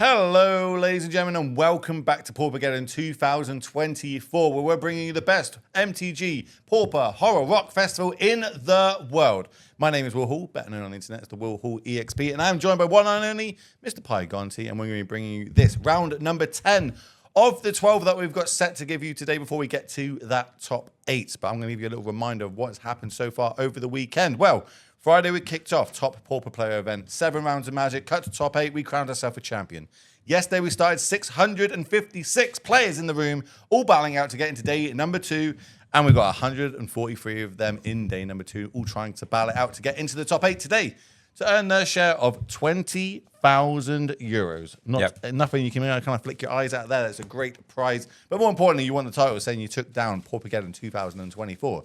Hello, ladies and gentlemen, and welcome back to PauperGeddon 2024, where we're bringing you the best MTG Pauper Horror Rock Festival in the world. My name is Will Hall, better known on the internet as the Will Hall EXP, and I'm joined by one and only Mr. PauperGeddon, and we're going to be bringing you this round number 10 of the 12 that we've got set to give you today before we get to that top 8. But I'm going to give you a little reminder of what has happened so far over the weekend. Well, Friday, we kicked off top Pauper player event. 7 rounds of Magic, cut to top 8. We crowned ourselves a champion. Yesterday, we started 656 players in the room, all battling out to get into day number 2. And we've got 143 of them in day number 2, all trying to battle it out to get into the top 8 today to earn their share of 20,000 euros. Nothing you can kind of flick your eyes out there. That's a great prize. But more importantly, you won the title saying you took down PauperGeddon 2024.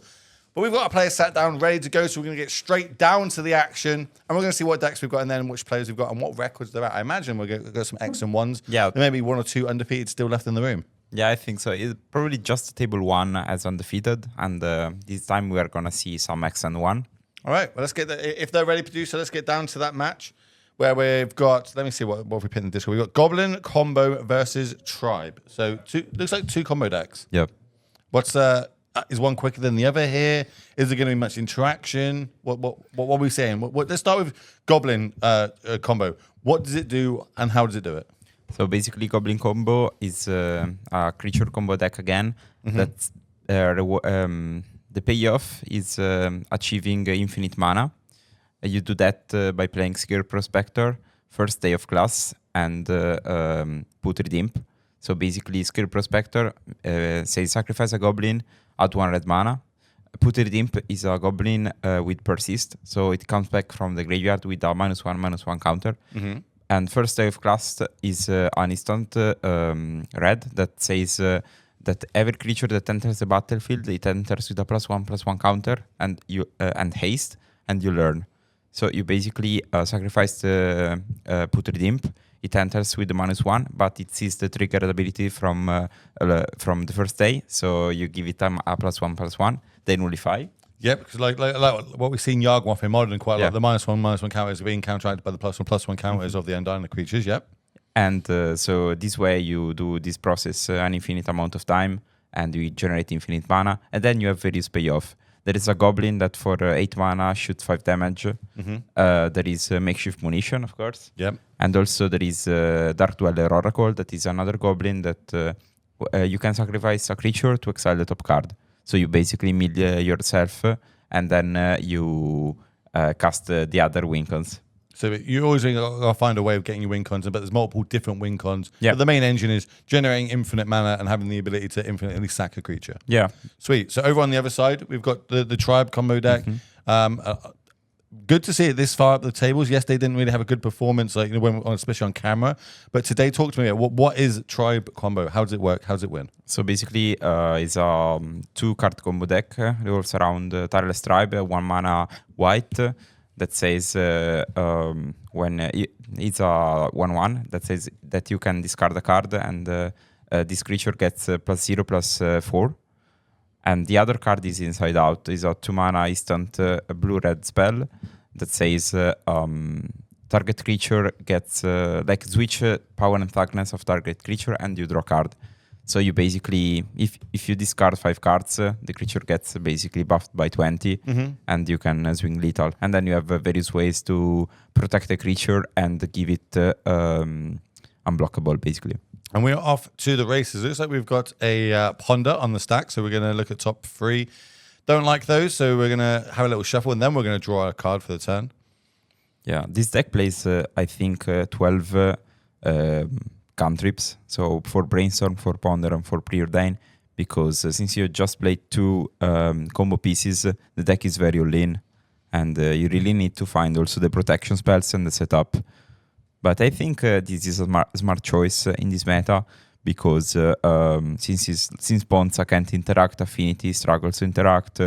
But we've got a player sat down, ready to go, so we're going to get straight down to the action, and we're going to see what decks we've got and then which players we've got and what records they're at. I imagine we're going to get some X and 1s. Yeah. There may be 1 or 2 undefeated still left in the room. Yeah, I think so. It's probably just table 1 as undefeated, and this time we are going to see some X and 1. All right, well, let's get if they're ready, producer, let's get down to that match where we've got, let me see what we put in the Discord. We've got Goblin Combo versus Tribe. So looks like 2 combo decks. Yep. What's is one quicker than the other here? Is there going to be much interaction? What are we saying? Let's start with Goblin combo. What does it do and how does it do it? So basically, Goblin Combo is a creature combo deck again. That's the payoff is achieving infinite mana. You do that by playing Skill Prospector, First Day of Class, and Putrid Imp. So basically, Skill Prospector says sacrifice a goblin, add 1 red mana. Putrid Imp is a goblin with Persist, so it comes back from the graveyard with a -1/-1 counter. And First Day of Class is an instant red that says that every creature that enters the battlefield, it enters with a +1/+1 counter and haste, and you learn. So you basically sacrifice the Putrid Imp. It enters with the -1, but it sees the triggered ability from the first day. So you give it a +1/+1, they nullify. Yeah, because like what we've seen Yawgmoth in Modern quite a lot, the -1/-1 counters are being counteracted by the +1/+1 counters of the Undying creatures, yep. And so this way you do this process an infinite amount of time, and you generate infinite mana, and then you have various payoff. There is a goblin that for 8 mana shoots 5 damage. There is Makeshift Munition, of course. Yep. And also there is Dark Dweller Oracle, that is another goblin that you can sacrifice a creature to exile the top card. So you basically mill yourself, and then you cast the other win cons. So you always got to find a way of getting your win cons, but there's multiple different win cons. Yeah. But the main engine is generating infinite mana and having the ability to infinitely sack a creature. Yeah. Sweet. So over on the other side, we've got the Tribe combo deck. Good to see it this far up the tables. Yes, they didn't really have a good performance, like especially on camera. But today, talk to me about what is Tribe combo? How does it work? How does it win? So basically, it's a 2-card combo deck. Revolves around Tireless Tribe, 1 mana white. That says when it's a 1/1 that says that you can discard a card, and this creature gets +0/+4. And the other card is Inside Out. Is a 2 mana instant blue-red spell that says target creature gets switch power and toughness of target creature, and you draw a card. So you basically, if you discard 5 cards, the creature gets basically buffed by 20, and you can swing lethal. And then you have various ways to protect the creature and give it unblockable, basically. And we're off to the races. It looks like we've got a Ponder on the stack, so we're going to look at top 3. Don't like those, so we're going to have a little shuffle, and then we're going to draw a card for the turn. Yeah, this deck plays, I think, 12... cantrips, so for Brainstorm, for Ponder, and for Preordain, because since you just played 2 combo pieces, the deck is very all-in, and you really need to find also the protection spells and the setup. But I think this is a smart choice in this meta, because since Ponza can't interact, Affinity struggles to interact,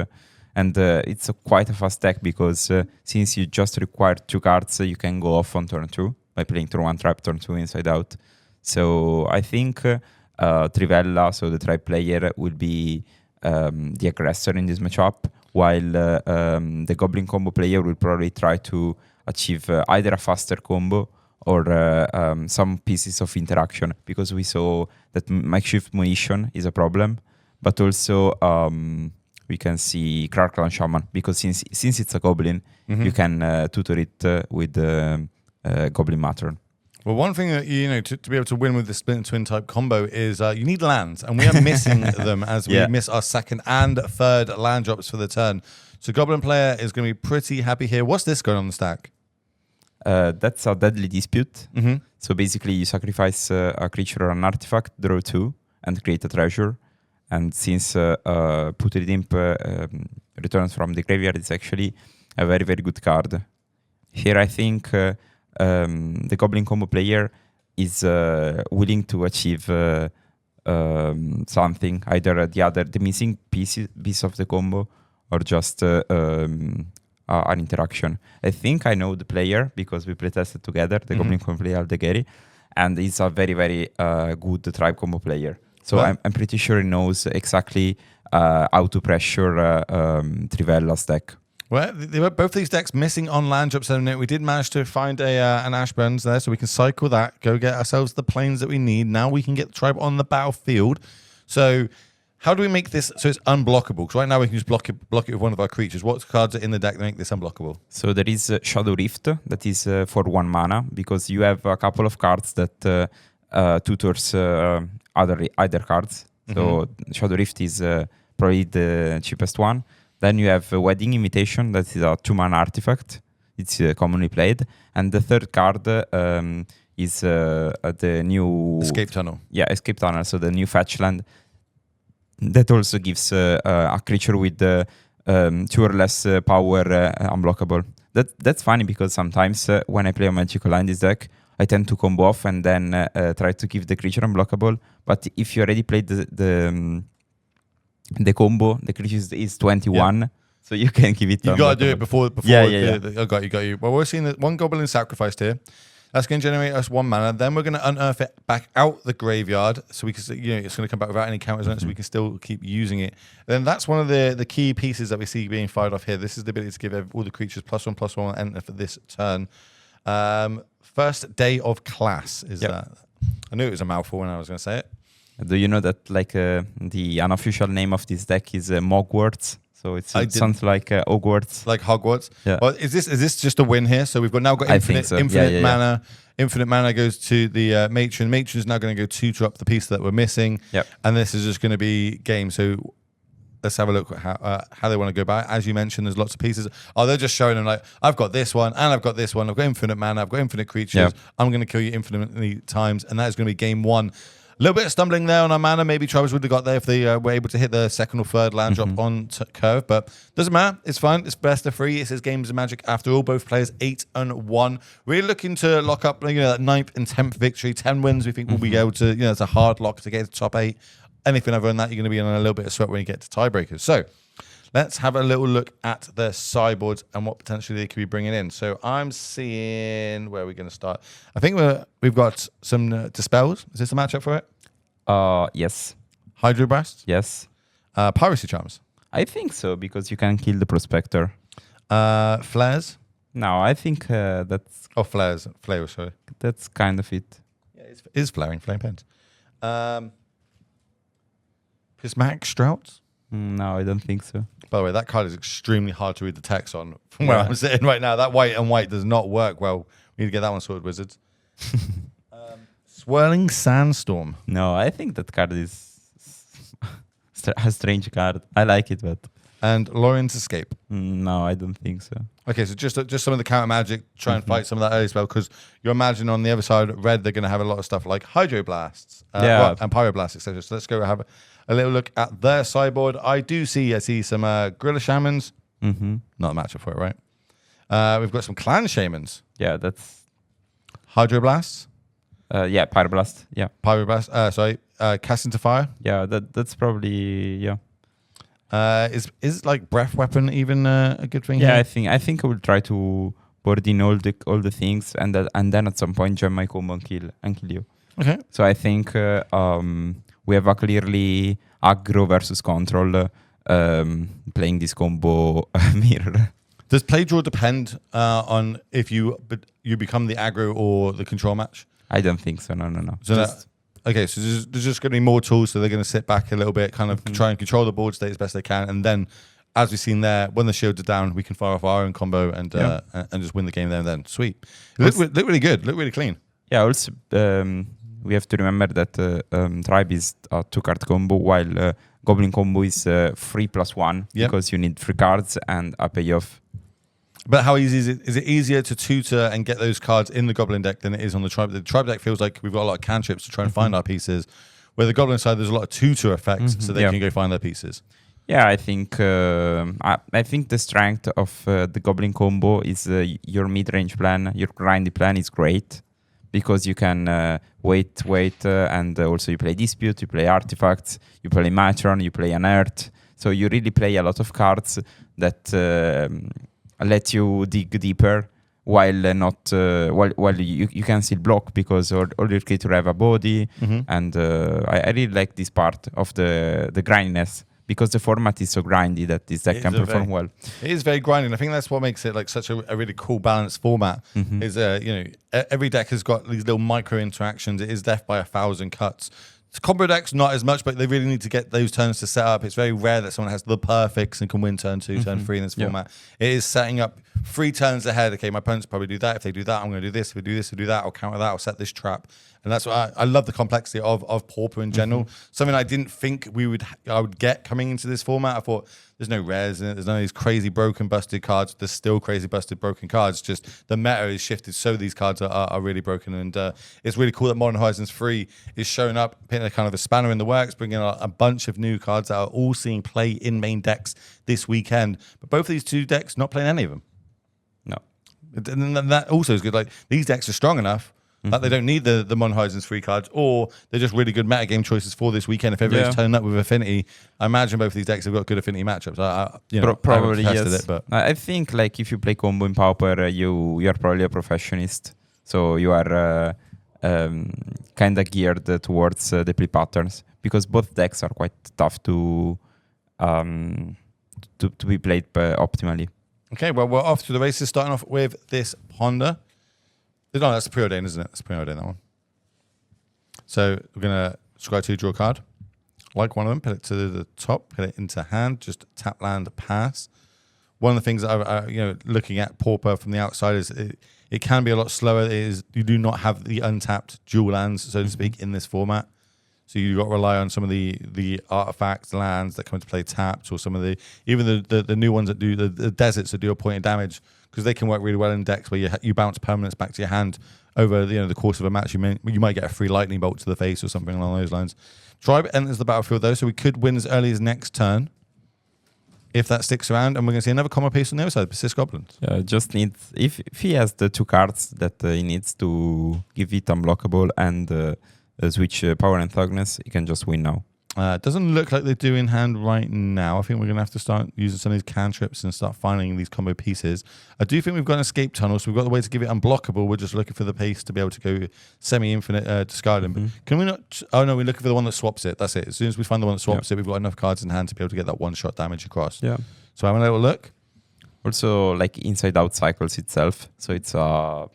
and it's quite a fast deck, because since you just require 2 cards, you can go off on turn 2 by playing turn 1 Trap, turn 2 Inside Out. So I think Trivella, so the Tribe player, will be the aggressor in this matchup, while the Goblin combo player will probably try to achieve either a faster combo or some pieces of interaction, because we saw that makeshift munition is a problem, but also we can see Clan Shaman, because since it's a goblin, you can tutor it with Goblin Matron. Well, one thing that to be able to win with the split and twin type combo is you need lands, and we are missing them as we miss our second and third land drops for the turn. So Goblin player is going to be pretty happy here. What's this going on the stack? That's a Deadly Dispute. So basically, you sacrifice a creature or an artifact, draw 2, and create a treasure. And since Putrid Imp returns from the graveyard, it's actually a very, very good card. Here, I think the Goblin combo player is willing to achieve something, either the missing piece of the combo, or just an interaction. I think I know the player because we playtested together, the Goblin combo player Aldegheri, and he's a very, very good tribe combo player. So I'm pretty sure he knows exactly how to pressure Trivella's deck. Well, they were both these decks missing on land drops. And we did manage to find an Ashburns there, so we can cycle that, go get ourselves the planes that we need. Now we can get the tribe on the battlefield. So how do we make this so it's unblockable? Because right now we can just block it with one of our creatures. What cards are in the deck that make this unblockable? So there is Shadow Rift, that is for 1 mana, because you have a couple of cards that tutors either cards. So Shadow Rift is probably the cheapest one. Then you have Wedding Invitation, that is a 2-mana artifact. It's commonly played. And the third card is the new... Escape Tunnel. Yeah, Escape Tunnel, so the new fetch land. That also gives a creature with 2 or less power unblockable. That's funny, because sometimes when I play a Magical Line this deck, I tend to combo off and then try to give the creature unblockable. But if you already played the combo, the creature is 21, so you can give it. You got to do it before. Yeah. I got you. Well, we're seeing that one Goblin sacrificed here. That's going to generate us 1 mana. Then we're going to unearth it back out the graveyard, so we can, it's going to come back without any counters on it, so we can still keep using it. And then that's one of the key pieces that we see being fired off here. This is the ability to give all the creatures +1/+1 enter for this turn. First day of class is that. I knew it was a mouthful when I was going to say it. Do you know that the unofficial name of this deck is Mogwarts? So it sounds like Hogwarts. Like Hogwarts. Yeah. Well, is this just a win here? So we've now got infinite mana. Infinite mana goes to the Matron. Matron is now going to go 2-drop the piece that we're missing. Yep. And this is just going to be game. So let's have a look at how they want to go by it. As you mentioned, there's lots of pieces. Oh, they're just showing them like, I've got this one, and I've got this one. I've got infinite mana. I've got infinite creatures. Yep. I'm going to kill you infinitely times, and that is going to be game 1. A little bit of stumbling there on our mana. Maybe Tribes would have got there if they were able to hit the second or third land drop on curve, but doesn't matter. It's fine. It's best of 3. It says games of magic after all. Both players 8-1. Really looking to lock up, that 9th and 10th victory. 10 wins. We think we'll be able to. It's a hard lock to get to top 8. Anything other than that, you're going to be in a little bit of sweat when you get to tiebreakers. So let's have a little look at the sideboards and what potentially they could be bringing in. So I'm seeing, where are we going to start? I think we've got some Dispels. Is this a matchup for it? Yes. Hydroblast? Yes. Piracy Charms? I think so, because you can kill the Prospector. Flares? No, I think that's... Oh, Flares. Flare, sorry. That's kind of it. Yeah, it is flaring. Flame Pens. Prismatic Strouts? No, I don't think so. By the way, that card is extremely hard to read the text on from where I'm sitting right now. That white and white does not work well. We need to get that one sorted, Wizards. Swirling Sandstorm. No, I think that card is a strange card. I like it, but... And Lorien's Escape. No, I don't think so. Okay, so just some of the counter magic, try and fight some of that early spell, because you imagine on the other side, red, they're going to have a lot of stuff like Hydroblasts and Pyroblasts, etc. So let's go have a little look at their sideboard. I see some Gorilla Shamans. Not a matchup for it, right? We've got some Clan Shamans. Yeah, that's... Hydroblasts. Pyroblast. Yeah. Pyroblast. Cast into Fire. Yeah, that's probably... Yeah. Is like Breath Weapon even a good thing? Yeah, here? I think I will try to board in all the things, and then at some point join my combo and kill you. Okay. So I think we have a clearly aggro versus control playing this combo mirror. Does play draw depend on if you become the aggro or the control match? I don't think so. No. So okay, so there's just going to be more tools, so they're going to sit back a little bit, kind of try and control the board state as best they can, and then, as we've seen there, when the shields are down, we can fire off our own combo and just win the game there and then. Sweet. Look really good. Look really clean. Yeah, also, we have to remember that Tribe is a 2-card combo, while Goblin combo is 3+1, because you need 3 cards and a payoff. But how easy is it? Is it easier to tutor and get those cards in the Goblin deck than it is on the Tribe? The Tribe deck feels like we've got a lot of cantrips to try and find our pieces, where the Goblin side, there's a lot of tutor effects, so they can go find their pieces. Yeah, I think I think the strength of the Goblin combo is your mid-range plan, your grindy plan is great, because you can wait, and also you play Dispute, you play Artifacts, you play Matron, you play Unearth. So you really play a lot of cards that let you dig deeper, while while you can still block, because all your creatures have a body, and I really like this part of the grindiness, because the format is so grindy that this deck can perform well. It is very grindy. I think that's what makes it like such a really cool balanced format. Is every deck has got these little micro interactions. It is death by 1,000 cuts. Combo decks, not as much, but they really need to get those turns to set up. It's very rare that someone has the perfects and can win turn 2, turn 3 in this format. It is setting up 3 turns ahead. Okay, my opponents probably do that. If they do that, I'm going to do this. If we do this, we do that. I'll counter that. I'll set this trap. And that's what I love, the complexity of Pauper in general. Something I didn't think I would get coming into this format. I thought there's no rares in it. There's none of these crazy broken busted cards. There's still crazy busted broken cards. Just the meta is shifted, so these cards are really broken. And it's really cool that Modern Horizons 3 is showing up, putting a kind of a spanner in the works, bringing a bunch of new cards that are all seeing play in main decks this weekend. But both of these 2 decks not playing any of them. No. And that also is good. Like, these decks are strong enough that they don't need the Modern Horizons 3 cards, or they're just really good metagame choices for this weekend. If everyone's turning up with Affinity, I imagine both of these decks have got good Affinity matchups. Probably I yes. it, but I think like if you play combo in Pauper, you are probably a professionist, so you are kind of geared towards the play patterns, because both decks are quite tough to be played optimally. Okay, well, we're off to the races, starting off with this Ponder. No, that's the preordain, isn't it? That's preordain, that one. So we're going to scry 2, draw a card. Like one of them, put it to the top, put it into hand, just tap, land, pass. One of the things that I looking at Pauper from the outside is it can be a lot slower. You do not have the untapped dual lands, so to speak, in this format. So you've got to rely on some of the artifacts, lands that come into play tapped, or some of even the new ones that do the deserts that do a point of damage, because they can work really well in decks where you bounce permanents back to your hand over the course of a match. You might get a free lightning bolt to the face or something along those lines. Tribe enters the battlefield though, so we could win as early as next turn if that sticks around, and we're going to see another common piece on the other side, Persist Goblins. Yeah, just needs, if he has the 2 cards that he needs to give it unblockable and switch Power and Thugness, he can just win now. Doesn't look like they do in hand right now. I think we're going to have to start using some of these cantrips and start finding these combo pieces. I do think we've got an escape tunnel, so we've got the way to give it unblockable. We're just looking for the pace to be able to go semi-infinite discarding. But can we not? Oh no, we're looking for the one that swaps it. That's it. As soon as we find the one that swaps it, we've got enough cards in hand to be able to get that one-shot damage across. Yeah. So have a little look. Also, like inside-out cycles itself. So it's not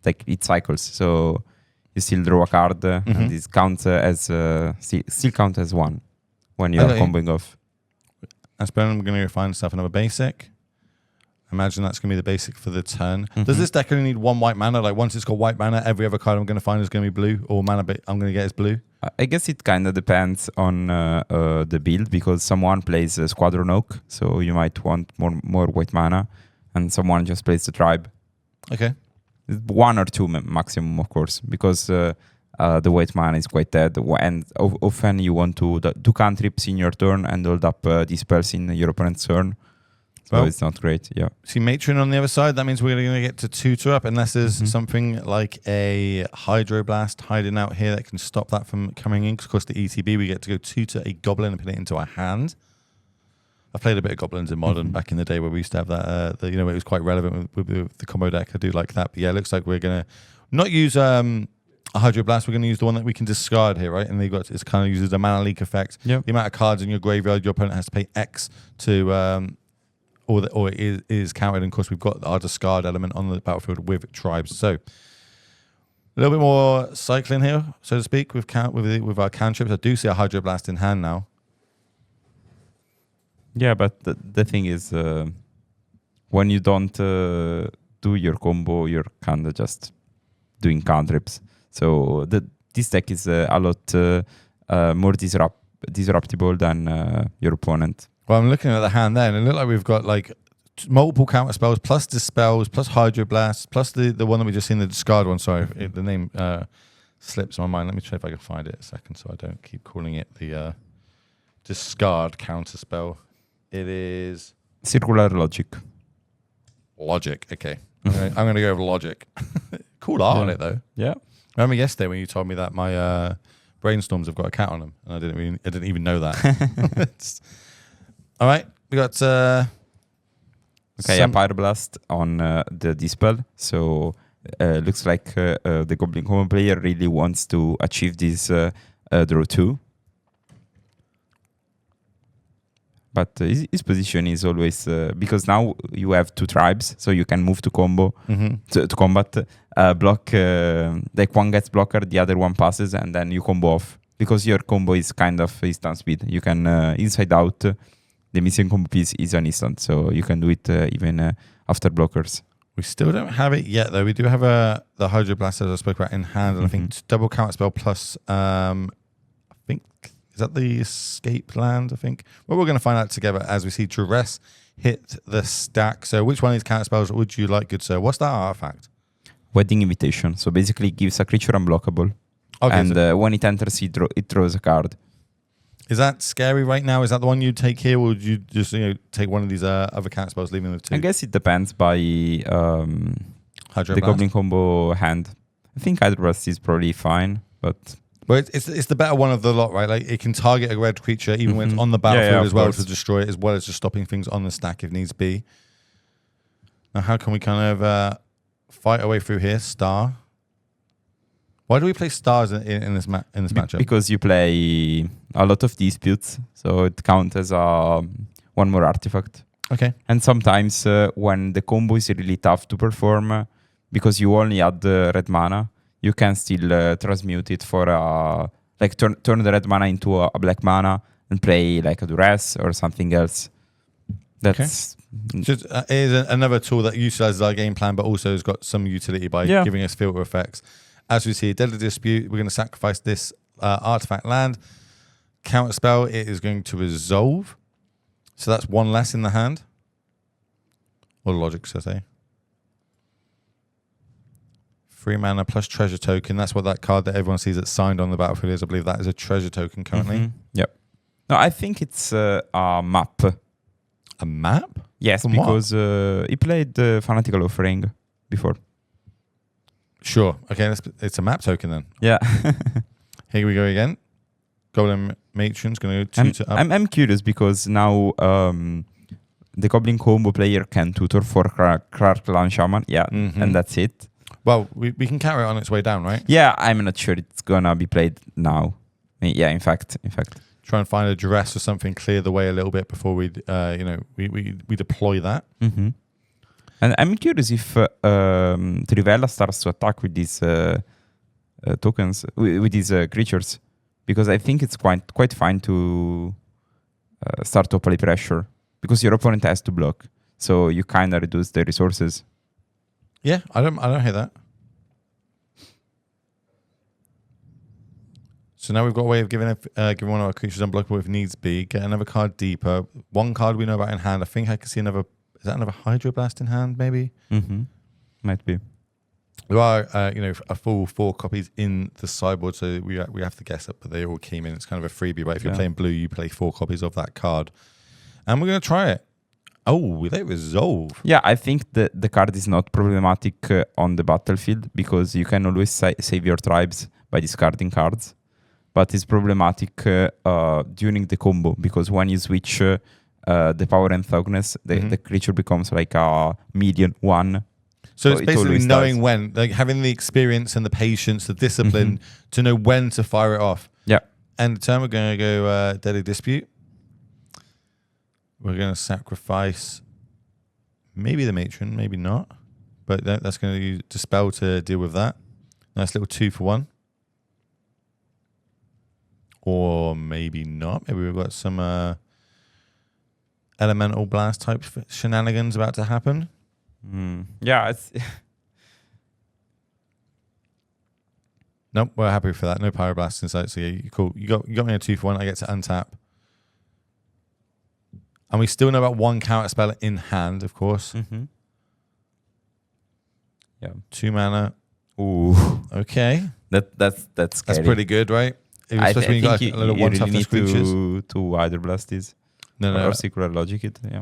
like it cycles. So you still draw a card, and this counts as still count as 1 when you are comboing off. That's better. I'm going to find stuff another basic. Imagine that's going to be the basic for the turn. Does this deck only need 1 white mana? Like once it's got white mana, every other card I'm going to find is going to be blue, or mana I'm going to get is blue. I guess it kind of depends on the build, because someone plays Squadron Oak, so you might want more white mana, and someone just plays the Tribe. Okay. 1 or 2 maximum, of course, because the white mana is quite dead, and often you want to do cantrips in your turn and hold up dispels in your opponent's turn. So it's not great, yeah. See Matron on the other side, that means we're going to get to tutor up, unless there's something like a Hydroblast hiding out here that can stop that from coming in. Because of course the ETB, we get to go tutor a Goblin and put it into our hand. I played a bit of Goblins in Modern back in the day where we used to have that, it was quite relevant with the combo deck. I do like that. But yeah, it looks like we're going to not use a Hydroblast. We're going to use the one that we can discard here, right? And it's kind of uses a mana leak effect. Yep. The amount of cards in your graveyard, your opponent has to pay X to or it is counted. And of course, we've got our discard element on the battlefield with tribes. So a little bit more cycling here, so to speak, with our cantrips. I do see a Hydroblast in hand now. Yeah, but the thing is, when you don't do your combo, you're kind of just doing cantrips. So this deck is a lot more disruptible than your opponent. Well, I'm looking at the hand there, and it looks like we've got like multiple counter spells, plus dispels, plus Hydroblast, plus the one that we just seen, the discard one. Sorry, the name slips my mind. Let me try if I can find it a second, so I don't keep calling it the discard counter spell. It is Circular Logic. Logic. Okay, I'm gonna go with Logic. Cool art on it though. Yeah. Remember yesterday when you told me that my brainstorms have got a cat on them, and I didn't even know that. All right, we got Pyroblast on the Dispel. So looks like the Goblin Combo player really wants to achieve this draw 2. But his position is always because now you have 2 tribes, so you can move to combo to combat. Block like one gets blocker, the other one passes, and then you combo off because your combo is kind of instant speed. You can inside out. The missing combo piece is an instant, so you can do it even after blockers. We still don't have it yet, though. We do have the Hydroblast, as I spoke about, in hand, and I think double counter spell plus. I think is that the escape land. I think. Well, we're going to find out together as we see Duress hit the stack. So, which one of these counter spells would you like, good sir? What's that artifact? Wedding Invitation. So basically, it gives a creature unblockable, okay, and when it enters, it draws a card. Is that scary right now? Is that the one you'd take here, or would you just take one of these other counter spells, leaving the 2? I guess it depends by the Goblin Combo hand. I think Hydroblast is probably fine, but it's the better one of the lot, right? Like it can target a red creature even when it's on the battlefield as well to destroy it, as well as just stopping things on the stack if needs be. Now, how can we kind of fight our way through here? Star. Why do we play stars in this matchup? Because you play a lot of disputes, so it counts as one more artifact. Okay. And sometimes when the combo is really tough to perform, because you only add the red mana, you can still transmute it for turn the red mana into a black mana and play like a Duress or something else. That's just it is another tool that utilizes our game plan, but also has got some utility by giving us filter effects. As we see, Deadly Dispute, we're going to sacrifice this artifact land. Counter spell, it is going to resolve. So that's one less in the hand. Or logic, should I say. 3 mana plus treasure token. That's what that card that everyone sees that's signed on the battlefield is. I believe that is a treasure token currently. Yep. No, I think it's a map. A map? Yes, from because he played Fanatical Offering before. Sure. Okay, it's a map token then. Yeah. Here we go again. Golden Matron's going to tutor up. I'm curious because now the Goblin Combo player can tutor for Clark Shaman. Yeah, and that's it. Well, we can carry it on its way down, right? Yeah, I'm not sure it's going to be played now. Yeah, in fact. Try and find a Duress or something, clear the way a little bit before we deploy that. Mm-hmm. And I'm curious if Trivella starts to attack with these tokens, with these creatures, because I think it's quite fine to start to apply pressure, because your opponent has to block, so you kind of reduce the resources. Yeah, I don't hear that. So now we've got a way of giving one of our creatures unblockable if needs be. Get another card deeper. One card we know about in hand. I think I can see another. Is that another Hydroblast in hand, maybe? Mm-hmm. Might be. There are, a full 4 copies in the sideboard, so we have to guess it, but they all came in. It's kind of a freebie, right? If you're playing blue, you play 4 copies of that card. And we're going to try it. Oh, they resolve. Yeah, I think the card is not problematic on the battlefield, because you can always save your tribes by discarding cards. But it's problematic during the combo, because when you switch the power and Thoughtness, the creature becomes like a median 1. So it's basically knowing when, like having the experience and the patience, the discipline to know when to fire it off. Yeah. And the turn we're going to go Deadly Dispute. We're going to sacrifice Maybe the matron, maybe not. But that's going to dispel to deal with that. Nice little 2 for 1. Or maybe not. Maybe we've got some elemental blast type shenanigans about to happen. Yeah, it's Nope, we're happy for that. No pyroblast inside. So yeah, cool. You got me a 2 for 1. I get to untap. And we still know about 1 counter spell in hand, of course. Yeah. 2 mana. Ooh. Okay. That's That's pretty good, right? Especially when you got a little you 1 really toughness need creatures. to either blast these. No. Or Secular Logic it. Yeah.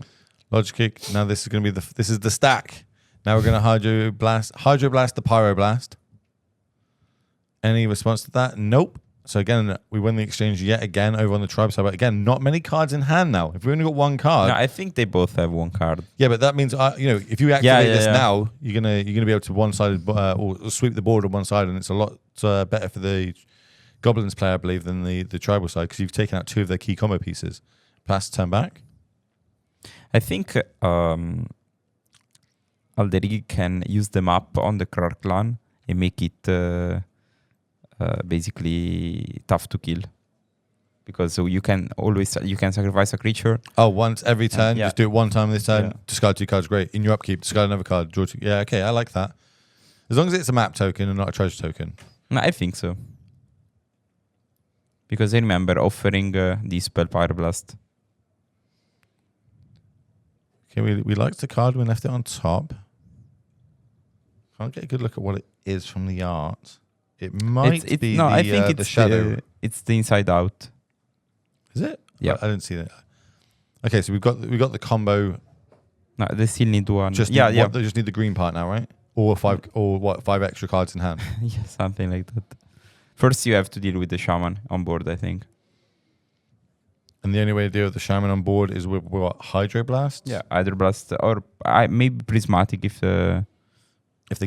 Logic kick. Now this is going to be this is the stack. Now we're going to Hydroblast the Pyroblast. Any response to that? Nope. So again, we win the exchange yet again over on the tribe side. But again, not many cards in hand now. If we only got 1 card, No, I think they both have 1 card. yeah, but that means if you activate this now, you're gonna be able to one-sided or sweep the board on one side, and it's a lot better for the Goblins player, I believe, than the tribal side because you've taken out 2 of their key combo pieces. Pass, turn back. I think Alderi can use the map on the Krark clan and make it basically tough to kill, because you can sacrifice a creature. Oh, once every turn, yeah. just do it 1 time this turn. Yeah. Discard 2 cards, great. In your upkeep, discard another card. Draw 2. Yeah, okay, I like that. As long as it's a map token and not a treasure token. No, I think so, because I remember offering the spell Pyroblast. Okay, we liked the card. We left it on top. Can't get a good look at what it is from the art. It might be I think it's the shadow. It's the inside out. Is it? Yeah. I didn't see that. Okay, so we got the combo. No, they still need 1. They just need the green part now, right? Or 5 extra cards in hand. Yeah, something like that. First, you have to deal with the shaman on board, I think. And the only way to deal with the shaman on board is with what, Hydroblast? Yeah, either blast or maybe prismatic if they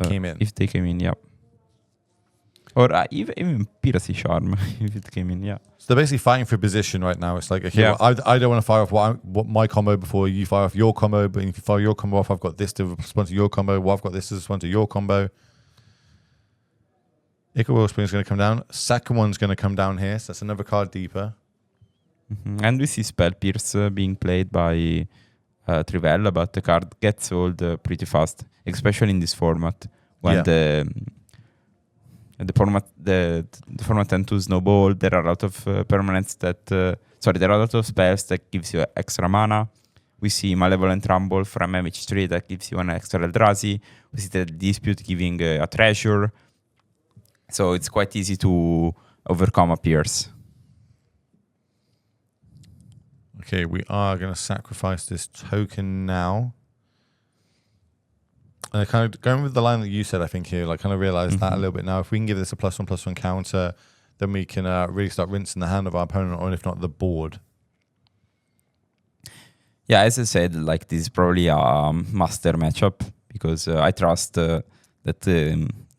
came in. If they came in, yeah. Or even Piracy Charm if it came in, yeah. So they're basically fighting for position right now. It's like, okay, Yeah. well, I don't want to fire off what my combo before you fire off your combo, but if you fire your combo off, I've got this to respond to your combo. Well, I've got this to respond to your combo. Ichor Wellspring is going to come down. Second one's going to come down here, so that's another card deeper. And we see Spell Pierce being played by Trivella, but the card gets old pretty fast, especially in this format when the format tends to snowball. There are a lot of permanents there are a lot of spells that gives you extra mana. We see Malevolent Rumble from MH3 that gives you an extra Eldrazi. We see the Dispute giving a treasure. So it's quite easy to overcome a Pierce. Okay, we are going to sacrifice this token now. And I kind of going with the line that you said, I think here, like kind of realized that a little bit now. If we can give this a +1/+1 counter, then we can really start rinsing the hand of our opponent, or if not, the board. Yeah, as I said, like this is probably a master matchup because I trust that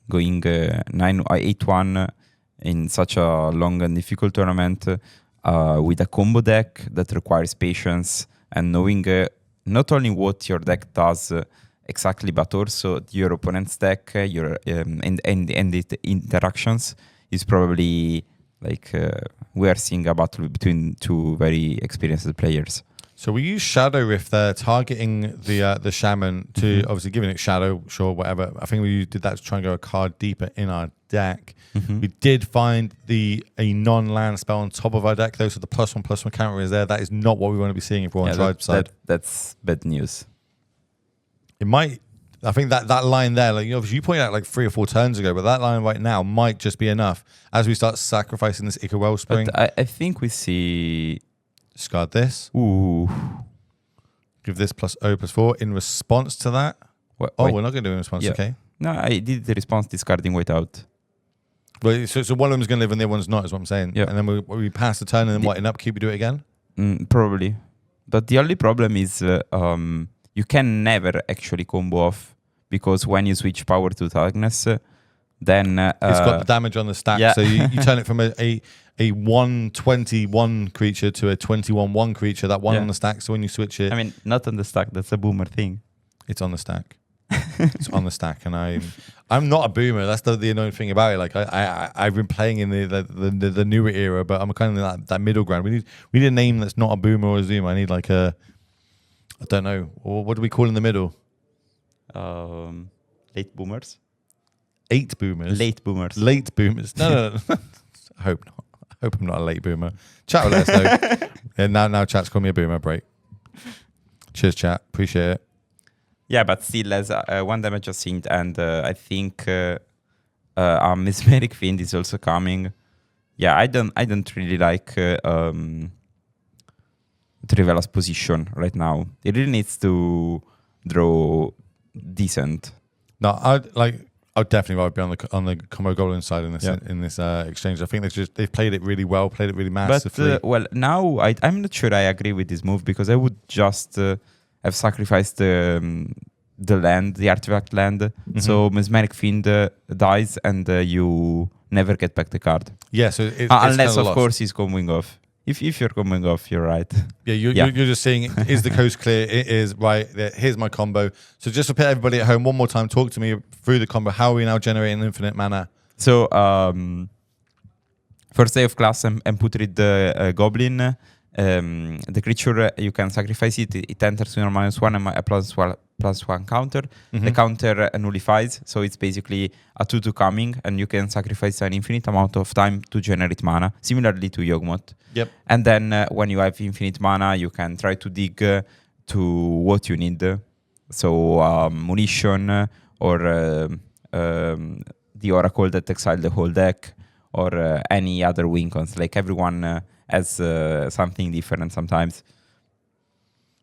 going 8-1 in such a long and difficult tournament with a combo deck that requires patience and knowing not only what your deck does exactly, but also your opponent's deck, and the interactions is probably like we are seeing a battle between 2 very experienced players. So we use Shadow Rift there, targeting the Shaman to obviously giving it Shadow, sure, whatever. I think we did that to try and go a card deeper in our deck. We did find a non-land spell on top of our deck, though, so the +1/+1 counter is there. That is not what we want to be seeing if we're on tribe side. That's bad news. It might. I think that line there, like obviously you pointed out like 3 or 4 turns ago, but that line right now might just be enough as we start sacrificing this Ichor Wellspring. But I think we see. Discard this. Ooh. Give this +0/+4 in response to that. Wait. We're not going to do in response. Yeah. Okay. No, I did the response discarding white out. Well, so one of them's going to live and the other one's not, is what I'm saying. Yeah. And then we pass the turn, and then in upkeep we do it again? Probably. But the only problem is you can never actually combo off because when you switch power to Darkness, then it's got the damage on the stack. Yeah. So you turn it from a 1/21 creature to a 21/1 creature, that one on the stack. So when you switch it... I mean, not on the stack, that's a boomer thing. It's on the stack. It's on the stack, and I'm not a boomer. That's the annoying thing about it. Like I've been playing in the newer era, but I'm kind of that middle ground. We need a name that's not a boomer or a zoomer. I need like I don't know. What do we call in the middle? Late boomers. 8 boomers. Late boomers. Late boomers. No. I hope not. I hope I'm not a late boomer. Chat will let us know. And now chat's called me a boomer. Break. Cheers, chat. Appreciate it. Yeah, but still, as one damage just synced, and I think our Mesmeric Fiend is also coming. Yeah, I don't really like Trivela's position right now. It really needs to draw decent. No, I'd definitely rather be on the combo goblin side in this exchange. I think they've played it really well, played it really masterfully. But well, now I'm not sure I agree with this move, because I would just have sacrificed the land, the artifact land. Mm-hmm. So Mesmeric Fiend dies, and you never get back the card. Yeah, so unless of course he's coming off. If you're coming off, you're right. Yeah, you're just seeing, is the coast clear? It is, right. Here's my combo. So just to put everybody at home one more time, talk to me through the combo. How are we now generating infinite mana? So, first day of class, and put rid the goblin. The creature, you can sacrifice it. It enters with a -1 and a +1 counter. Mm-hmm. The counter nullifies, so it's basically a 2/2 coming, and you can sacrifice an infinite amount of time to generate mana, similarly to Yawgmoth. Yep. And then when you have infinite mana, you can try to dig to what you need. So munition, or the Oracle that exiled the whole deck, or any other win cons. Like everyone has something different sometimes.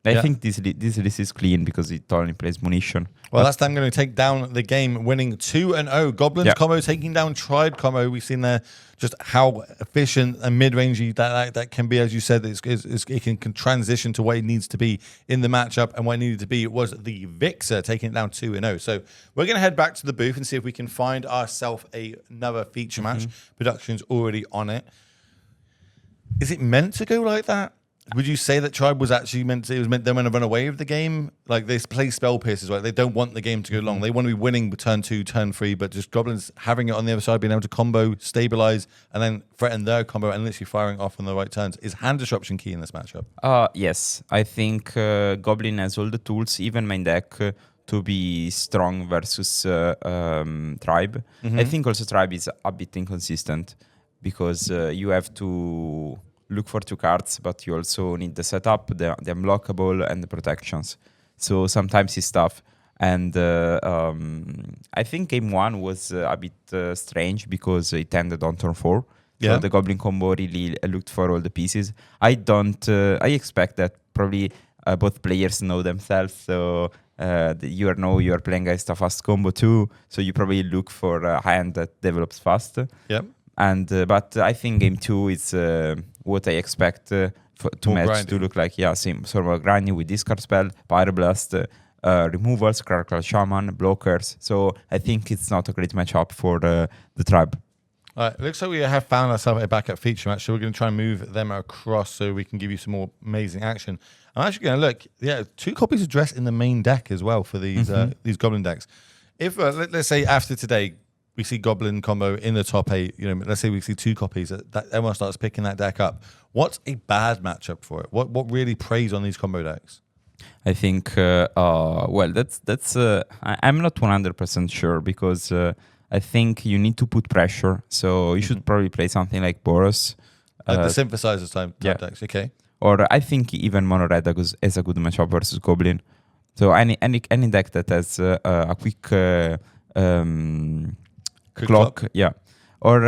I think this list is clean because it only plays munition. Well, last time going to take down the game, winning 2-0. Goblins combo taking down Tribe combo. We've seen there just how efficient and mid-rangey that can be. As you said, it can transition to what it needs to be in the matchup, and what it needed to be was the Vixer taking it down 2-0. So we're going to head back to the booth and see if we can find ourselves another feature match. Production's already on it. Is it meant to go like that? Would you say that Tribe was actually meant to run away with the game? Like, they play spell pierces, right? They don't want the game to go long. They want to be winning turn 2, turn 3, but just Goblins having it on the other side, being able to combo, stabilize, and then threaten their combo and literally firing off on the right turns. Is hand disruption key in this matchup? Yes. I think Goblin has all the tools, even main deck, to be strong versus Tribe. I think also Tribe is a bit inconsistent, because you have to look for 2 cards, but you also need the setup, the unblockable, and the protections. So sometimes it's tough. And I think game 1 was a bit strange, because it ended on turn 4. So the Goblin combo really looked for all the pieces. I expect that probably both players know themselves. So you are playing against a fast combo too. So you probably look for a hand that develops fast. Yep. And but I think game 2 is what I expect to match grindy. To look like. Same sort of grinding with discard spell, pyroblast, removals, Crackle Shaman, blockers. So I think it's not a great matchup for the Tribe. All right, it looks like we have found ourselves a backup feature match, so we're going to try and move them across so we can give you some more amazing action. I'm actually going to look, 2 copies of Dress in the main deck as well for these Goblin decks. If let's say after today, we see Goblin combo in the top 8, let's say we see 2 copies, that everyone starts picking that deck up. What's a bad matchup for it? What really preys on these combo decks? I think, that's I'm not 100% sure, because I think you need to put pressure. So you should probably play something like Boros. The synthesizers type decks, okay. Or I think even Mono Red is a good matchup versus Goblin. So any deck that has a quick clock, or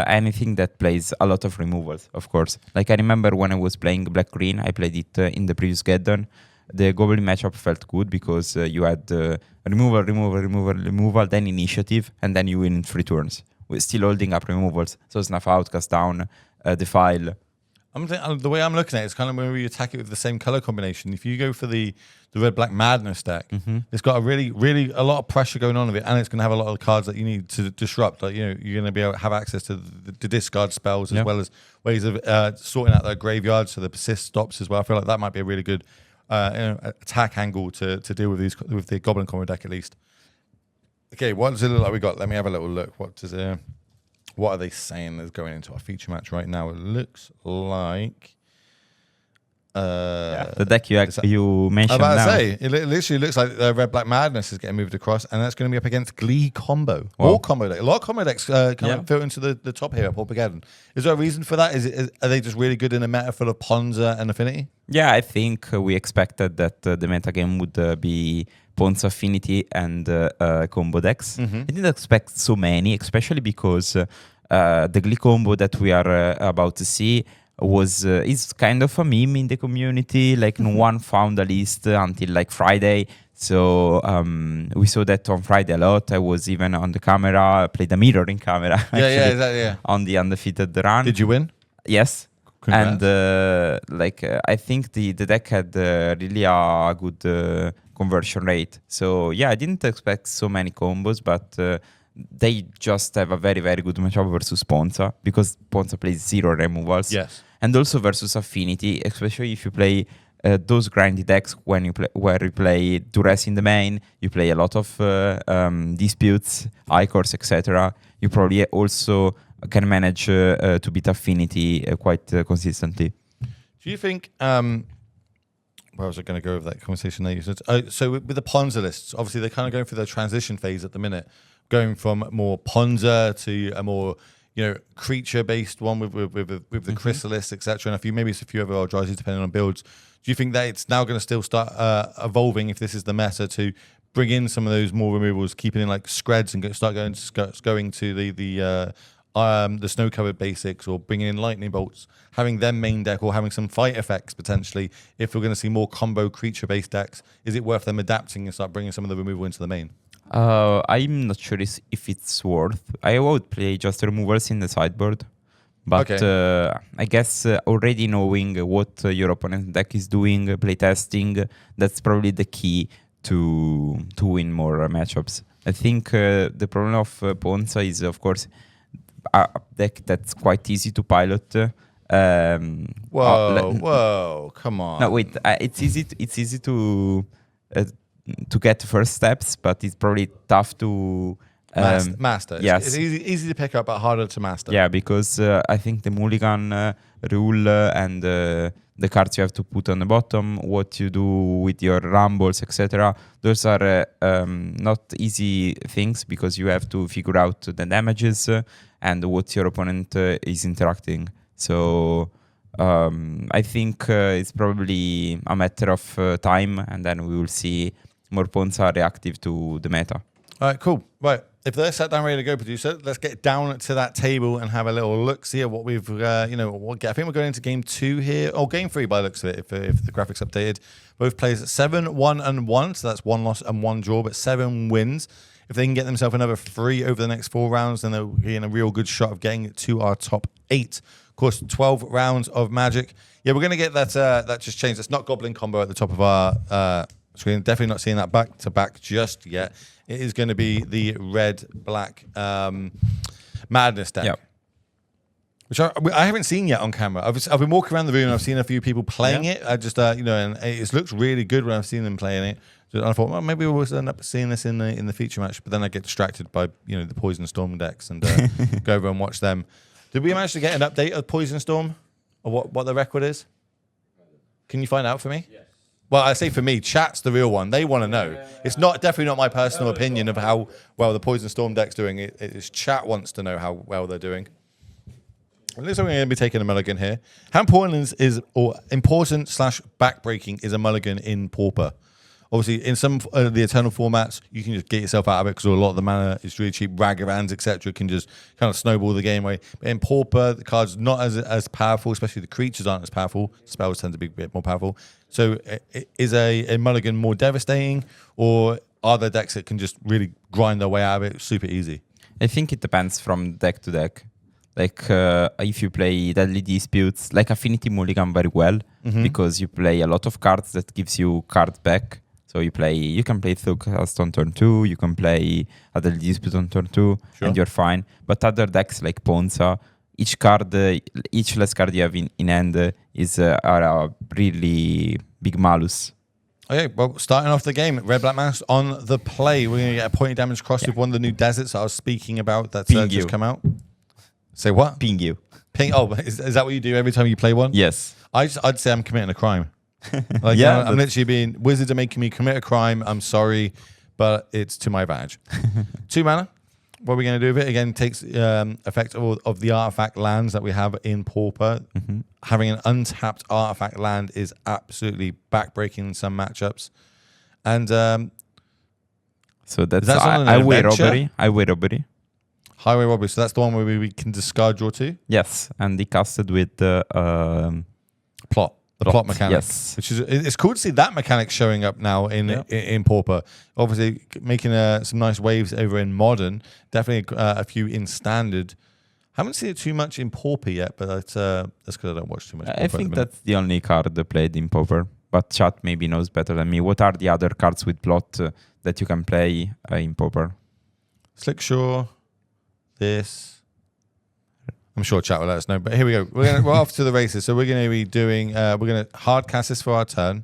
anything that plays a lot of removals, of course. Like, I remember when I was playing Black-Green, I played it in the previous Geddon. The Goblin matchup felt good, because you had removal, then initiative, and then you win in 3 turns. We're still holding up removals. So Snuff Out, Cast Down, Defile. The way I'm looking at it is kind of where we attack it with the same color combination. If you go for the Red-Black Madness deck, it's got a lot of pressure going on with it, and it's going to have a lot of cards that you need to disrupt. Like, you're going to be able to have access to the discard spells, as well as ways of sorting out their graveyard, so the persist stops as well. I feel like that might be a really good attack angle to deal with these with the Goblin combo deck at least. Okay, what does it look like we got? Let me have a little look. What are they saying is going into our feature match right now? It looks like the deck you I'm mentioned about now. to say, it literally looks like Red Black Madness is getting moved across, and that's going to be up against Glee Combo. Wow. More combo deck. A lot of combo decks kind of fit into the top here at PauperGeddon. Is there a reason for that? Are they just really good in a meta full of Ponza and Affinity? Yeah, I think we expected that the meta game would be Ponza Affinity and combo decks. I didn't expect so many, especially because the Glee combo that we are about to see is kind of a meme in the community. Like no one found a list until like Friday. So we saw that on Friday a lot. I was even on the camera, played a mirroring camera. Actually, Exactly. On the undefeated run. Did you win? Yes. Congrats. And I think the deck had really a good conversion rate. So yeah, I didn't expect so many combos, but they just have a very, very good matchup versus Ponza, because Ponza plays 0 removals. Yes. And also versus Affinity, especially if you play those grindy decks where you play Duress in the main, you play a lot of disputes, Icors, etc. You probably also can manage to beat Affinity quite consistently. Do you think? Where was I going to go with that conversation there? You said, so with the Ponza lists, obviously they're kind of going through their transition phase at the minute, going from more Ponza to a more creature-based one with the Chrysalis, etc. And maybe it's a few other Eldrazi depending on builds. Do you think that it's now going to still start evolving, if this is the meta, to bring in some of those more removals, keeping in like Screds and start going to the snow-covered basics, or bringing in lightning bolts, having them main deck, or having some fight effects potentially? If we're going to see more combo creature-based decks, is it worth them adapting and start bringing some of the removal into the main? I'm not sure if it's worth. I would play just removals in the sideboard. But I guess already knowing what your opponent's deck is doing, playtesting, that's probably the key to win more matchups. I think the problem of Ponza is, of course, a deck that's quite easy to pilot. Whoa, come on. No, wait. It's easy to get first steps, but it's probably tough to master. Yes. It's easy to pick up, but harder to master. Yeah, because I think the mulligan rule and the cards you have to put on the bottom, what you do with your rumbles, etc. Those are not easy things, because you have to figure out the damages and what your opponent is interacting. So I think it's probably a matter of time, and then we will see more Ponza reactive to the meta. All right, cool. Right, if they're sat down ready to go, producer, let's get down to that table and have a little look, see at what we've, I think we're going into game 2 here, or game 3 by the looks of it, if the graphics updated. Both players 7, 1, and 1, so that's 1 loss and 1 draw, but 7 wins. If they can get themselves another 3 over the next 4 rounds, then they'll be in a real good shot of getting to our top 8. Of course, 12 rounds of Magic. Yeah, we're going to get that just changed. It's not Goblin combo at the top of our screen. Definitely not seeing that back to back just yet. It is going to be the red-black Madness deck. Yep. Which I haven't seen yet on camera. I've been walking around the room and I've seen a few people playing it. I just, and it looks really good when I've seen them playing it. So I thought, well, maybe we'll end up seeing this in the feature match. But then I get distracted by the Poison Storm decks and go over and watch them. Did we manage to get an update of Poison Storm, or what the record is? Can you find out for me? Yes. Well, I say for me, chat's the real one. They want to know. It's definitely not my personal opinion of how well the Poison Storm deck's doing. It's chat wants to know how well they're doing. It looks like we're going to be taking a mulligan here. How important important / backbreaking is a mulligan in Pauper? Obviously, in some of the Eternal formats, you can just get yourself out of it because a lot of the mana is really cheap. Ragavans, etc., can just kind of snowball the game away. But in Pauper, the card's not as powerful, especially the creatures aren't as powerful. Spells tend to be a bit more powerful. So is a mulligan more devastating, or are there decks that can just really grind their way out of it super easy? I think it depends from deck to deck. Like if you play Deadly Disputes, like Affinity Mulligan very well, because you play a lot of cards that gives you cards back. So you can play Thugcast on turn 2, you can play a Deadly Dispute on turn 2, and you're fine. But other decks like Ponza, each last card you have in hand are a really big malus. Okay, well, starting off the game, Red Black Mouse on the play. We're going to get a point of damage cross with one of the new deserts I was speaking about that's just come out. Say what? Ping you. Ping. Oh, is that what you do every time you play one? Yes. I'd say I'm committing a crime. Like, Yeah, I'm literally being, Wizards are making me commit a crime. I'm sorry, but it's to my advantage. 2 mana. What are we going to do with it? Again, takes effect of the artifact lands that we have in Pauper. Having an untapped artifact land is absolutely backbreaking in some matchups. And so that's highway robbery. Highway robbery. Highway robbery. So that's the one where we can discard draw 2? Yes, and he casted with the plot. The plot mechanic, yes. Which is it's cool to see that mechanic showing up now in Pauper. Obviously, making some nice waves over in Modern. Definitely a few in Standard. Haven't seen it too much in Pauper yet, but that's because I don't watch too much. I think that's the only card played in Pauper. But chat maybe knows better than me. What are the other cards with plot that you can play in Pauper? Slickshaw, this. I'm sure chat will let us know, but here we go. We're off to the races. So we're going to be doing, we're going to hard cast this for our turn.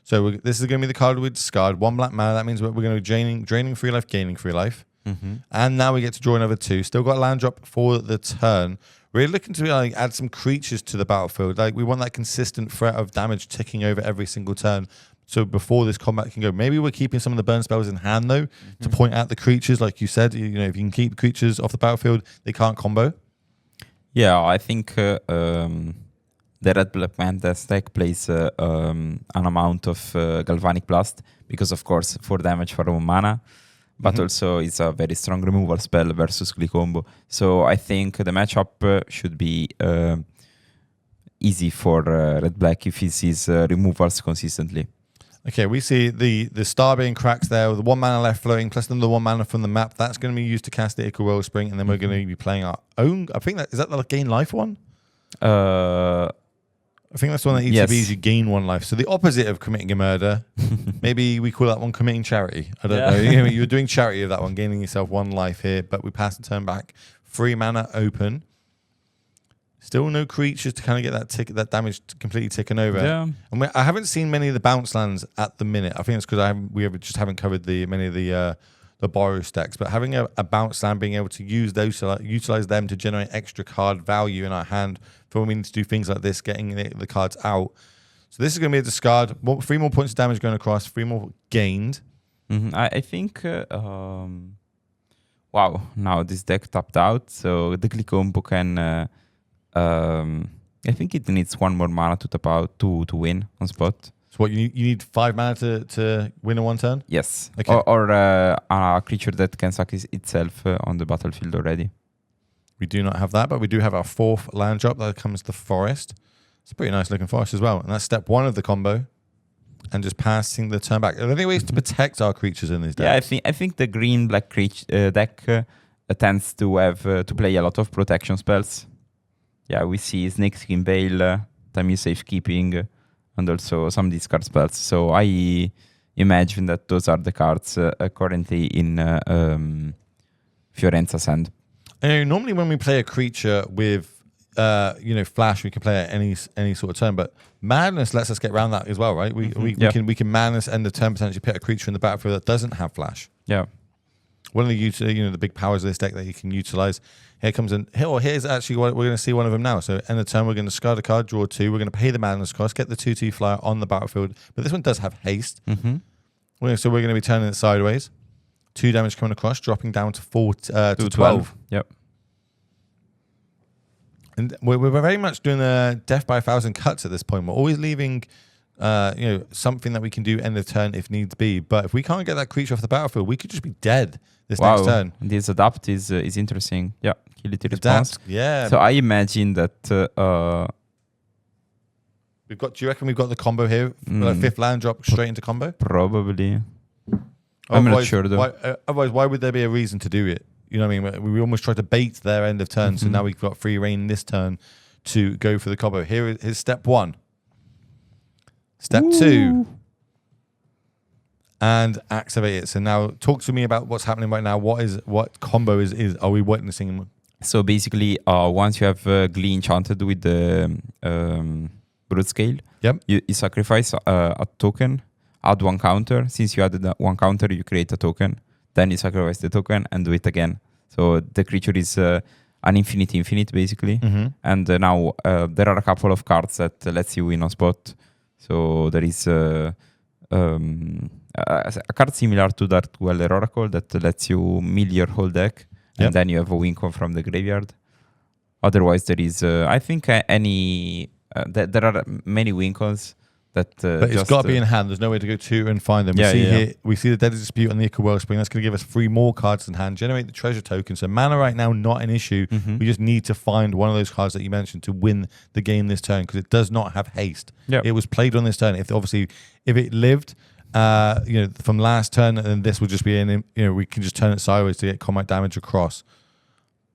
So this is going to be the card we discard. 1 black mana. That means we're going to be draining 3 life, gaining 3 life. And now we get to draw another 2. Still got a land drop for the turn. We're looking to add some creatures to the battlefield. Like we want that consistent threat of damage ticking over every single turn. So before this combat can go, maybe we're keeping some of the burn spells in hand though, to point out the creatures. Like you said, you know, if you can keep creatures off the battlefield, they can't combo. Yeah, I think the Red Black Mantis deck plays an amount of Galvanic Blast because, of course, 4 damage for 1 mana, but also it's a very strong removal spell versus Glee combo. So I think the matchup should be easy for Red Black if he sees removals consistently. Okay, we see the star being cracks there with the 1 mana left floating, plus the 1 mana from the map. That's going to be used to cast the Ichor Wellspring, and then we're going to be playing our own. I think is that the gain life one? I think that's the one that ETBs you gain 1 life. So the opposite of committing a murder. Maybe we call that one committing charity. I don't know. You're doing charity of that one, gaining yourself 1 life here, but we pass the turn back. 3 mana open. Still no creatures to kind of get that damage completely ticking over. Yeah. And I haven't seen many of the bounce lands at the minute. I think it's because we just haven't covered many of the borrow stacks. But having a bounce land, being able to use those, utilize them to generate extra card value in our hand for when we need to do things like this, getting the cards out. So this is going to be a discard. 3 more points of damage going across, 3 more gained. I think... wow, now this deck tapped out. So the Glee combo can... I think it needs 1 more mana to tap out to win on spot. So what you need 5 mana to win in 1 turn? Yes. Okay. Or a creature that can sack itself on the battlefield already. We do not have that, but we do have our 4th land drop. That comes the forest. It's a pretty nice looking forest as well. And that's step 1 of the combo. And just passing the turn back. Are there any ways to protect our creatures in this deck? Yeah, I think the green black creature deck tends to have to play a lot of protection spells. Yeah, we see Snakeskin Veil, Time Safekeeping, and also some discard spells. So I imagine that those are the cards currently in Fiorenza's hand. Normally when we play a creature with flash, we can play at any sort of turn, but Madness lets us get around that as well, right? We can Madness end the turn, potentially put a creature in the battlefield that doesn't have flash. Yeah. One of the big powers of this deck that you can utilize. Here's actually what we're going to see one of them now. So end the turn, we're going to discard a card, draw 2. We're going to pay the Madness cost, get the 2/2 flyer on the battlefield. But this one does have haste. So we're going to be turning it sideways. 2 damage coming across, dropping down to 12. Yep. And we're very much doing a death by 1,000 cuts at this point. We're always leaving something that we can do end of turn if needs be. But if we can't get that creature off the battlefield, we could just be dead this next turn. This adapt is interesting. Yeah, utility response. Yeah. So I imagine that we've got. Do you reckon we've got the combo here? 5th land drop straight into combo. Probably. I'm not sure though. Otherwise, why would there be a reason to do it? You know what I mean? We almost tried to bait their end of turn, so now we've got free reign this turn to go for the combo. Here's step 1. Step 2. And activate it. So now talk to me about what's happening right now. What combo is are we witnessing? So basically, once you have Glee enchanted with the Brood Scale, yep, you sacrifice a token add one counter. Since you added one counter, you create a token. Then you sacrifice the token and do it again. So the creature is an infinite basically. And now there are a couple of cards that lets you win on spot. So there is a card similar to that Weller Oracle that lets you mill your whole deck, and then you have a win con from the graveyard. Otherwise, there is I think there are many win cons that. But it's got to be in hand. There's no way to go to and find them. We see the Deadly Dispute on the Ica Wellspring. That's going to give us 3 more cards in hand. Generate the treasure token. So mana right now not an issue. We just need to find one of those cards that you mentioned to win the game this turn, because it does not have haste. It was played on this turn. If it lived, from last turn, then this would just be we can just turn it sideways to get combat damage across.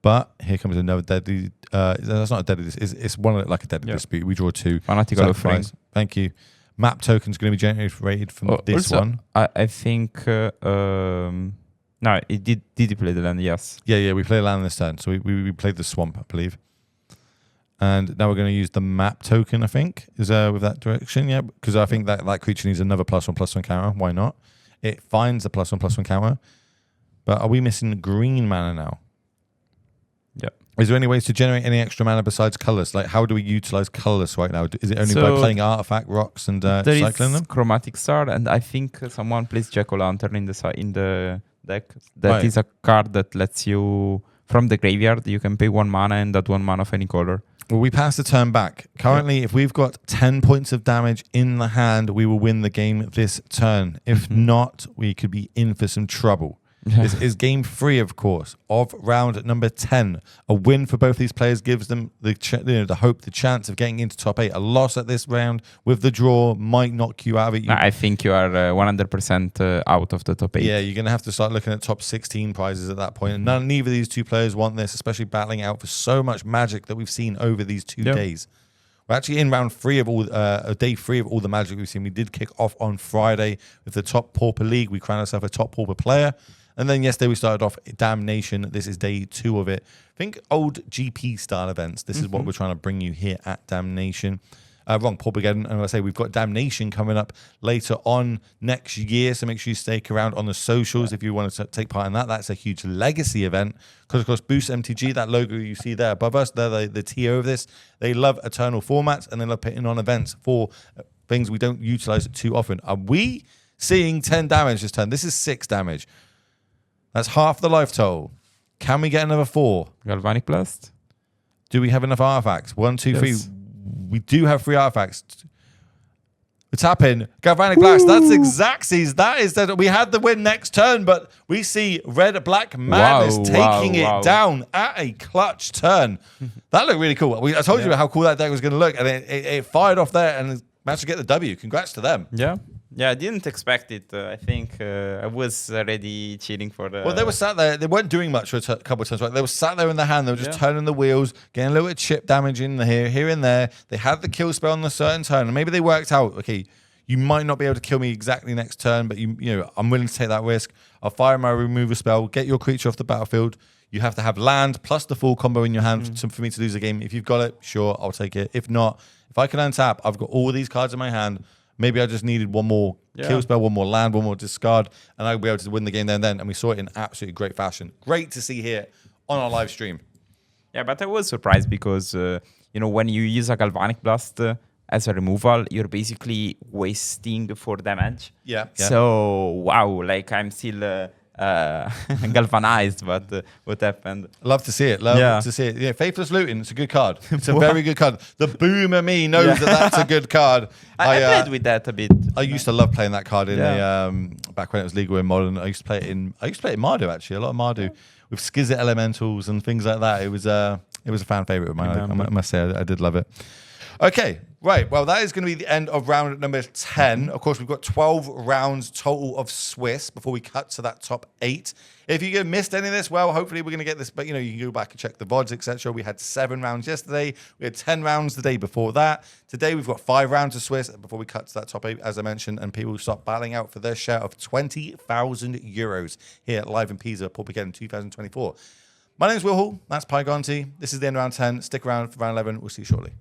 But here comes another deadly. That's not a deadly. It's one like a deadly dispute. We draw 2. Fanatical Offering. Thank you. Map token's going to be generated from this also, one. I think. No, it did he play the land? Yes. Yeah. We played land this turn, so we played the swamp, I believe. And now we're going to use the map token. I think is with that direction. Yeah, because I think that creature needs another +1/+1 counter. Why not? It finds the +1/+1 counter. But are we missing green mana now? Yeah. Is there any ways to generate any extra mana besides colors? Like, how do we utilize colors right now? Is it only by playing artifact rocks and cycling them? Chromatic Star, and I think someone plays Jack-o'-lantern in the deck. That is a card that lets you, from the graveyard, you can pay 1 mana and that 1 mana of any color. Well, we pass the turn back. Currently, if we've got 10 points of damage in the hand, we will win the game this turn. If not, we could be in for some trouble. This is game 3, of course, of round number 10. A win for both these players gives them the hope, the chance of getting into top 8. A loss at this round with the draw might knock you out of it. I think you are 100% out of the top 8. Yeah, you're going to have to start looking at top 16 prizes at that point. And neither of these two players want this, especially battling out for so much magic that we've seen over these 2 days. We're actually in round 3 of day 3 of all the magic we've seen. We did kick off on Friday with the top Pauper League. We crowned ourselves a top Pauper player. And then yesterday we started off Damnation. This is day 2 of it. Think old GP style events. This is what we're trying to bring you here at Damnation. PauperGeddon. And I say we've got Damnation coming up later on next year. So make sure you stick around on the socials if you want to take part in that. That's a huge legacy event. Because of course, Boose MTG, that logo you see there above us, they're the TO of this. They love eternal formats and they love putting on events for things we don't utilize too often. Are we seeing 10 damage this turn? This is 6 damage. That's half the life total. Can we get another 4? Galvanic Blast. Do we have enough artifacts? 1, 2, 3. We do have 3 artifacts. We tap in. Galvanic Blast. That's Xaxes. That is that. We had the win next turn, but we see Red Black Madness taking it down at a clutch turn. That looked really cool. I told you how cool that deck was going to look, and it fired off there and managed to get the W. Congrats to them. Yeah, I didn't expect it. I think I was already cheating for the... Well, they were sat there. They weren't doing much for a couple of turns. Right? They were sat there in the hand. They were just turning the wheels, getting a little bit of chip damage in here and there. They had the kill spell on a certain turn, and maybe they worked out, okay, you might not be able to kill me exactly next turn, but I'm willing to take that risk. I'll fire my removal spell, get your creature off the battlefield. You have to have land plus the full combo in your hand for me to lose the game. If you've got it, sure, I'll take it. If not, if I can untap, I've got all these cards in my hand. Maybe I just needed one more kill spell, one more land, one more discard, and I'll be able to win the game there and then. And we saw it in absolutely great fashion. Great to see here on our live stream. Yeah, but I was surprised because, when you use a Galvanic Blast as a removal, you're basically wasting 4 damage. Yeah. So, wow, I'm still... galvanized, but what happened? Love to see it. Love to see it. Yeah, Faithless Looting. It's a good card. It's a very good card. The boomer me knows that that's a good card. I played with that a bit. I used to love playing that card in back when it was legal in Modern. I used to play it in Mardu actually. A lot of Mardu with Skizzit Elementals and things like that. It was a fan favorite of mine. I must say I did love it. Okay, right. Well, that is going to be the end of round number 10. Of course, we've got 12 rounds total of Swiss before we cut to that top 8. If you missed any of this, well, hopefully we're going to get this. But, you can go back and check the VODs, etc. We had 7 rounds yesterday. We had 10 rounds the day before that. Today, we've got 5 rounds of Swiss before we cut to that top 8, as I mentioned. And people will start battling out for their share of 20,000 euros here live in Pisa, PauperGeddon 2024. My name is Will Hall. That's PauperGeddon. This is the end of round 10. Stick around for round 11. We'll see you shortly.